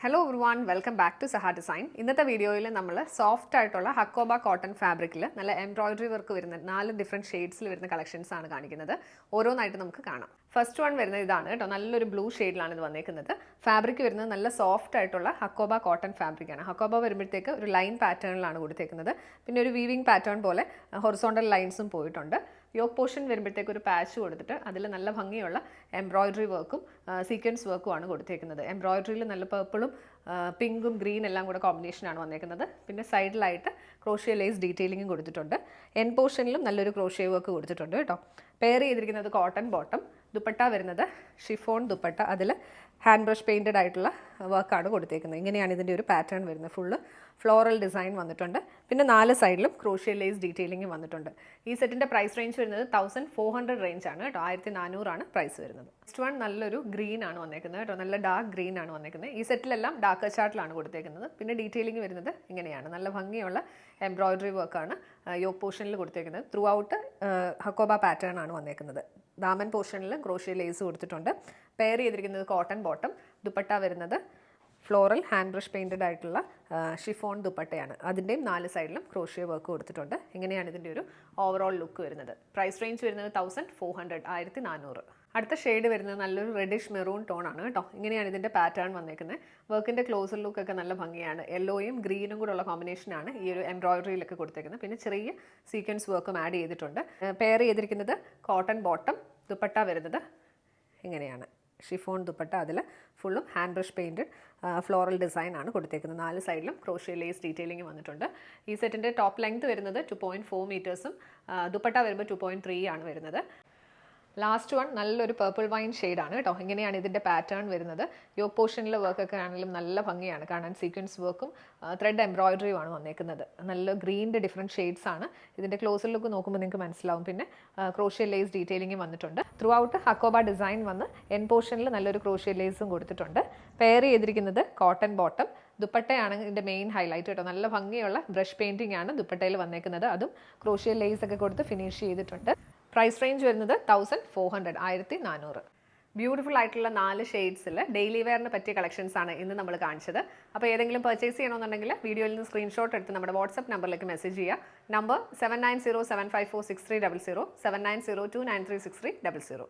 Hello everyone, welcome back to Saha design. ഇന്നത്തെ വീഡിയോയിൽ നമ്മൾ സോഫ്റ്റ് ആയിട്ടുള്ള ഹക്കോബ കോട്ടൺ ഫാബ്രിക്കിൽ നല്ല എംബ്രോയിഡറി വർക്ക് വരുന്ന 4 ഡിഫറെൻറ്റ് ഷെയ്ഡ്സിൽ വരുന്ന കളക്ഷൻസ് ആണ് കാണിക്കുന്നത്. ഓരോന്നായിട്ട് നമുക്ക് കാണാം. ഫസ്റ്റ് വൺ വരുന്നത് ഇതാണ് കേട്ടോ, നല്ലൊരു ബ്ലൂ ഷെയ്ഡിലാണ് ഇത് വന്നേക്കുന്നത്. ഫാബ്രിക് വരുന്നത് നല്ല സോഫ്റ്റ് ആയിട്ടുള്ള ഹക്കോബ കോട്ടൺ ഫാബ്രിക്കാണ്. ഹക്കോബ വരുമ്പോഴത്തേക്ക് ഒരു ലൈൻ പാറ്റേണിലാണ് കൊടുത്തേക്കുന്നത്. പിന്നെ ഒരു വീവിങ് പാറ്റേൺ പോലെ ഹൊറിസോണ്ടൽ ലൈൻസും പോയിട്ടുണ്ട്. യോക്ക് പോർഷൻ വരുമ്പോഴത്തേക്ക് ഒരു പാച്ച് കൊടുത്തിട്ട് അതിൽ നല്ല ഭംഗിയുള്ള എംബ്രോയിഡറി വർക്കും സീക്വൻസ് വർക്കും ആണ് കൊടുത്തേക്കുന്നത്. എംബ്രോയിഡറിയിൽ നല്ല പർപ്പിളും പിങ്കും ഗ്രീൻ എല്ലാം കൂടെ കോമ്പിനേഷനാണ് വന്നേക്കുന്നത്. പിന്നെ സൈഡിലായിട്ട് ക്രോഷ്യ ലേസ് ഡീറ്റെയിലിംഗും കൊടുത്തിട്ടുണ്ട്. എൻ പോർഷനിലും നല്ലൊരു ക്രോഷ്യ വർക്ക് കൊടുത്തിട്ടുണ്ട് കേട്ടോ. പെയർ ചെയ്തിരിക്കുന്നത് കോട്ടൺ ബോട്ടം, ദുപ്പട്ട വരുന്നത് ഷിഫോൺ ദുപ്പട്ട, അതിൽ ഹാൻഡ് ബ്രഷ് പെയിൻറ്റഡ് ആയിട്ടുള്ള വർക്കാണ് കൊടുത്തേക്കുന്നത്. ഇങ്ങനെയാണ് ഇതിൻ്റെ ഒരു പാറ്റേൺ വരുന്നത്. ഫുള്ള് ഫ്ലോറൽ ഡിസൈൻ വന്നിട്ടുണ്ട്. പിന്നെ 4 സൈഡിലും ക്രോഷ്യ ലേസ് ഡീറ്റെയിലിംഗ് വന്നിട്ടുണ്ട്. ഈ സെറ്റിൻ്റെ പ്രൈസ് റേഞ്ച് വരുന്നത് 1400 റേഞ്ചാണ് കേട്ടോ. 1400 പ്രൈസ് വരുന്നത്. നെക്സ്റ്റ് വൺ നല്ലൊരു ഗ്രീൻ ആണ് വന്നേക്കുന്നത് കേട്ടോ, നല്ല ഡാർക്ക് ഗ്രീൻ ആണ് വന്നേക്കുന്നത്. ഈ സെറ്റിലെല്ലാം ഡാർക്ക് ചാർട്ടിലാണ് കൊടുത്തേക്കുന്നത്. പിന്നെ ഡീറ്റെയിലിംഗ് വരുന്നത് ഇങ്ങനെയാണ്, നല്ല ഭംഗിയുള്ള എംബ്രോയിഡറി വർക്കാണ് യോക്ക് പോർഷനിൽ കൊടുത്തേക്കുന്നത്. ത്രൂ ഔട്ട് ഹക്കോബ പാറ്റേൺ ആണ് വന്നേക്കുന്നത്. ദാമൻ പോർഷനിൽ ക്രോഷ്യ ലേസ് കൊടുത്തിട്ടുണ്ട്. പെയർ ചെയ്തിരിക്കുന്നത് കോട്ടൺ ബോട്ടം, ദുപ്പട്ട വരുന്നത് ഫ്ലോറൽ ഹാൻഡ് ബ്രഷ് പെയിൻറ്റഡ് ആയിട്ടുള്ള ഷിഫോൺ ദുപ്പട്ടയാണ്. അതിൻ്റെയും 4 സൈഡിലും ക്രോഷ്യ വർക്ക് കൊടുത്തിട്ടുണ്ട്. ഇങ്ങനെയാണ് ഇതിൻ്റെ ഒരു ഓവറോൾ ലുക്ക് വരുന്നത്. പ്രൈസ് റേഞ്ച് വരുന്നത് 1400, 1400. അടുത്ത ഷെയ്ഡ് വരുന്നത് നല്ലൊരു റെഡിഷ് മെറൂൺ ടോൺ ആണ് കേട്ടോ. ഇങ്ങനെയാണ് ഇതിൻ്റെ പാറ്റേൺ വന്നേക്കുന്നത്. വർക്കിൻ്റെ ക്ലോസർ ലുക്കൊക്കെ നല്ല ഭംഗിയാണ്. യെല്ലോയും ഗ്രീനും കൂടെ ഉള്ള കോമ്പിനേഷനാണ് ഈ ഒരു എംബ്രോയിഡറിയിലൊക്കെ കൊടുത്തേക്കുന്നത്. പിന്നെ ചെറിയ സീക്വൻസ് വർക്കും ആഡ് ചെയ്തിട്ടുണ്ട്. പെയർ ചെയ്തിരിക്കുന്നത് കോട്ടൺ ബോട്ടം, ദുപ്പട്ട വരുന്നത് ഇങ്ങനെയാണ് ഷിഫോൺ ദുപ്പട്ട, അതിൽ ഫുള്ളും hand brush painted floral design ആണ് കൊടുത്തേക്കുന്നത്. 4 സൈഡിലും ക്രോഷ്യ ലേസ് ഡീറ്റെയിലിംഗ് വന്നിട്ടുണ്ട്. ഈ സെറ്റിൻ്റെ ടോപ്പ് ലെങ്ത് വരുന്നത് 2.4 മീറ്റേഴ്സും ദുപ്പട്ട വരുമ്പോൾ 2.3 ആണ് വരുന്നത്. ലാസ്റ്റ് വൺ നല്ലൊരു പേർപ്പിൾ വൈൻ ഷെയ്ഡാണ് കേട്ടോ. ഇങ്ങനെയാണ് ഇതിൻ്റെ പാറ്റേൺ വരുന്നത്. യോക്ക് പോർഷനിലെ വർക്കൊക്കെ ആണെങ്കിലും നല്ല ഭംഗിയാണ് കാണാൻ. സീക്വൻസ് വർക്കും ത്രെഡ് എംബ്രോയിഡറിയും ആണ് വന്നേക്കുന്നത്. നല്ല ഗ്രീനിൻ്റെ ഡിഫറെൻറ്റ് ഷെയ്ഡ്സ് ആണ്. ഇതിൻ്റെ ക്ലോസർ ലുക്ക് നോക്കുമ്പോൾ നിങ്ങൾക്ക് മനസ്സിലാവും. പിന്നെ ക്രോഷ്യ ലേസ് ഡീറ്റെയിലിംഗും വന്നിട്ടുണ്ട്. ത്രൂ ഔട്ട് ഹക്കോബ ഡിസൈൻ വന്ന് എൻ പോർഷനിൽ നല്ലൊരു ക്രോഷ്യ ലേസും കൊടുത്തിട്ടുണ്ട്. പെയർ ചെയ്തിരിക്കുന്നത് കോട്ടൺ ബോട്ടം, ദുപ്പട്ടയാണ് ഇതിൻ്റെ മെയിൻ ഹൈലൈറ്റ് കേട്ടോ. നല്ല ഭംഗിയുള്ള ബ്രഷ് പെയിൻറ്റിംഗ് ആണ് ദുപ്പട്ടയിൽ വന്നേക്കുന്നത്. അതും ക്രോഷ്യ ലേസ് ഒക്കെ കൊടുത്ത് ഫിനിഷ് ചെയ്തിട്ടുണ്ട്. പ്രൈസ് റേഞ്ച് വരുന്നത് 1400, 1400. ബ്യൂട്ടിഫുൾ ആയിട്ടുള്ള 4 ഷെയ്ഡ്സിൽ ഡെയിലി വെയറിന് പറ്റിയ കളക്ഷൻസ് ആണ് ഇന്ന് നമ്മൾ കാണിച്ചത്. അപ്പോൾ ഏതെങ്കിലും പർച്ചേസ് ചെയ്യണമെന്നുണ്ടെങ്കിൽ വീഡിയോയിൽ നിന്ന് സ്ക്രീൻഷോട്ട് എടുത്ത് നമ്മുടെ വാട്സ്ആപ്പ് നമ്പറിലേക്ക് മെസ്സേജ് ചെയ്യുക. നമ്പർ 7907546300, 7902936300.